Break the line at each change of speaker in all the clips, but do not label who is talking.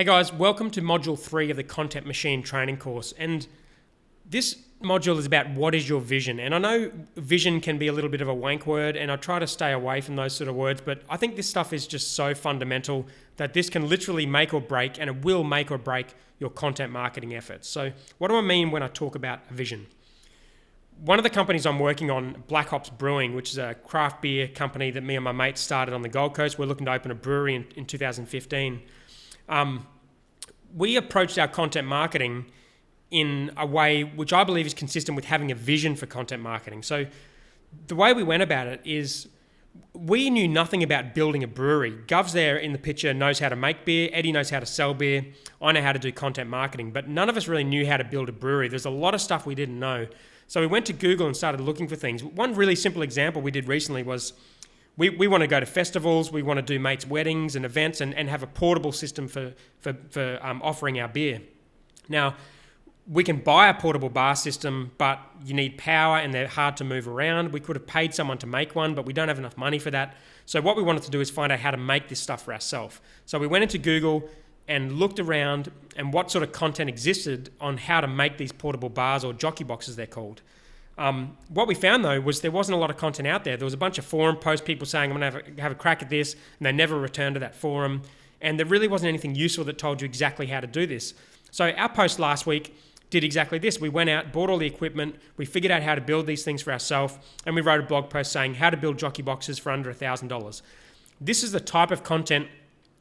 Hey guys, welcome to Module 3 of the Content Machine training course. And this module is about what is your vision. And I know vision can be a little bit of a wank word, and I try to stay away from those sort of words, but I think this stuff is just so fundamental that this can literally make or break, and it will make or break your content marketing efforts. So what do I mean when I talk about a vision? One of the companies I'm working on, Black Ops Brewing, which is a craft beer company that me and my mates started on the Gold Coast. We're looking to open a brewery in 2015. We approached our content marketing in a way which I believe is consistent with having a vision for content marketing. So the way we went about it is we knew nothing about building a brewery. Gov's there in the picture knows how to make beer. Eddie knows how to sell beer. I know how to do content marketing, but none of us really knew how to build a brewery. There's a lot of stuff we didn't know. So we went to Google and started looking for things. One really simple example we did recently was we want to go to festivals, we want to do mates' weddings and events and have a portable system for offering our beer. Now, we can buy a portable bar system, but you need power and they're hard to move around. We could have paid someone to make one, but we don't have enough money for that. So what we wanted to do is find out how to make this stuff for ourselves. So we went into Google and looked around and what sort of content existed on how to make these portable bars, or jockey boxes they're called. What we found though was there wasn't a lot of content out there. There was a bunch of forum posts, people saying I'm going to have a crack at this, and they never returned to that forum. And there really wasn't anything useful that told you exactly how to do this. So our post last week did exactly this. We went out, bought all the equipment, we figured out how to build these things for ourselves, and we wrote a blog post saying how to build jockey boxes for under $1,000. This is the type of content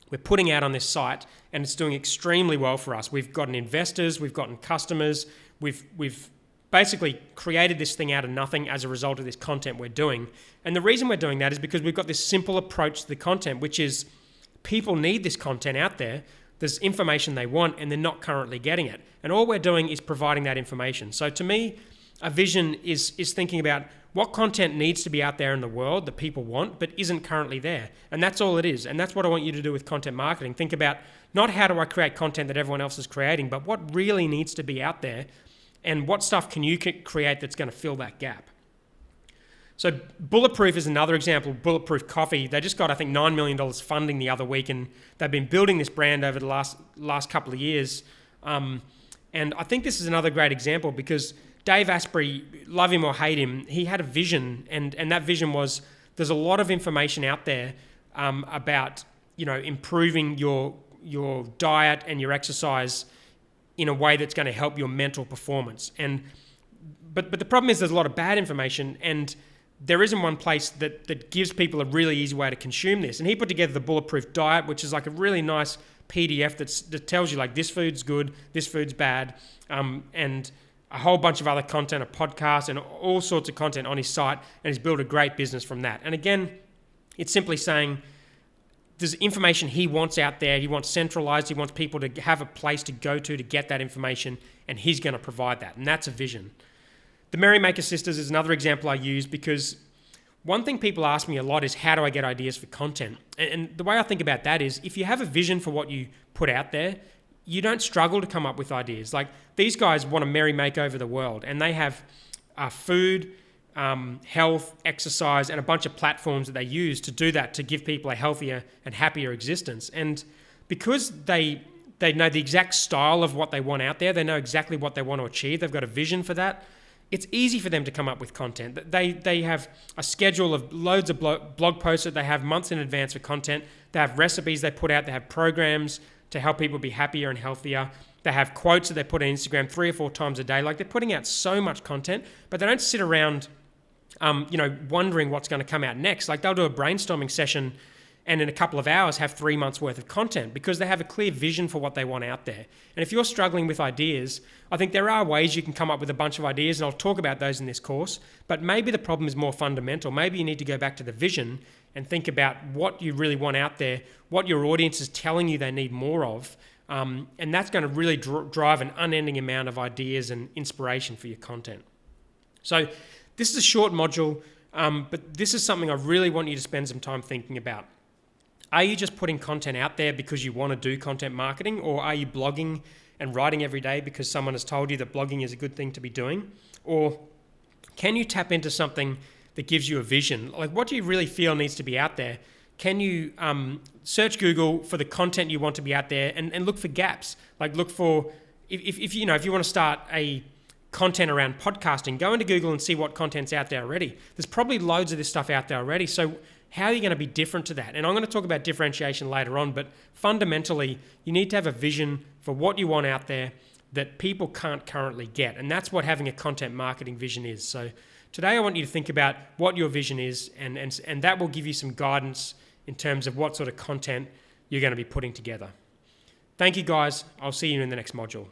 we're putting out on this site, and it's doing extremely well for us. We've gotten investors, we've gotten customers, we've basically created this thing out of nothing as a result of this content we're doing. And the reason we're doing that is because we've got this simple approach to the content, which is people need this content out there. There's information they want and they're not currently getting it. And all we're doing is providing that information. So to me, a vision is thinking about what content needs to be out there in the world that people want but isn't currently there. And that's all it is. And that's what I want you to do with content marketing. Think about not how do I create content that everyone else is creating, but what really needs to be out there and what stuff can you create that's going to fill that gap. So Bulletproof is another example. Bulletproof Coffee, they just got, I think, $9 million funding the other week, and they've been building this brand over the last couple of years. And I think this is another great example because Dave Asprey, love him or hate him, he had a vision, and that vision was there's a lot of information out there about improving your diet and your exercise in a way that's going to help your mental performance. But the problem is there's a lot of bad information, and there isn't one place that gives people a really easy way to consume this. And he put together the Bulletproof Diet, which is like a really nice PDF that tells you like this food's good, this food's bad, and a whole bunch of other content, a podcast, and all sorts of content on his site, and he's built a great business from that. And again, it's simply saying there's information he wants out there. He wants centralized. He wants people to have a place to go to get that information, and he's going to provide that. And that's a vision. The Merrymaker Sisters is another example I use because one thing people ask me a lot is how do I get ideas for content? And the way I think about that is if you have a vision for what you put out there, you don't struggle to come up with ideas. Like these guys want to merry make over the world, and they have food, health, exercise, and a bunch of platforms that they use to do that, to give people a healthier and happier existence. And because they know the exact style of what they want out there, they know exactly what they want to achieve, they've got a vision for that, it's easy for them to come up with content. They have a schedule of loads of blog posts that they have months in advance for content. They have recipes they put out. They have programs to help people be happier and healthier. They have quotes that they put on Instagram 3 or 4 times a day. Like they're putting out so much content, but they don't sit around wondering what's going to come out next. Like they'll do a brainstorming session and in a couple of hours have 3 months worth of content because they have a clear vision for what they want out there. And if you're struggling with ideas, I think there are ways you can come up with a bunch of ideas, and I'll talk about those in this course, but maybe the problem is more fundamental. Maybe you need to go back to the vision and think about what you really want out there, what your audience is telling you they need more of, and that's going to really drive an unending amount of ideas and inspiration for your content. So this is a short module, but this is something I really want you to spend some time thinking about. Are you just putting content out there because you want to do content marketing, or are you blogging and writing every day because someone has told you that blogging is a good thing to be doing? Or can you tap into something that gives you a vision? Like what do you really feel needs to be out there can you search Google for the content you want to be out there and look for gaps? Like look for, if you want to start a content around podcasting, go into Google and see what content's out there already. There's probably loads of this stuff out there already. So how are you going to be different to that? And I'm going to talk about differentiation later on, but fundamentally, you need to have a vision for what you want out there that people can't currently get. And that's what having a content marketing vision is. So today I want you to think about what your vision is, and that will give you some guidance in terms of what sort of content you're going to be putting together. Thank you guys. I'll see you in the next module.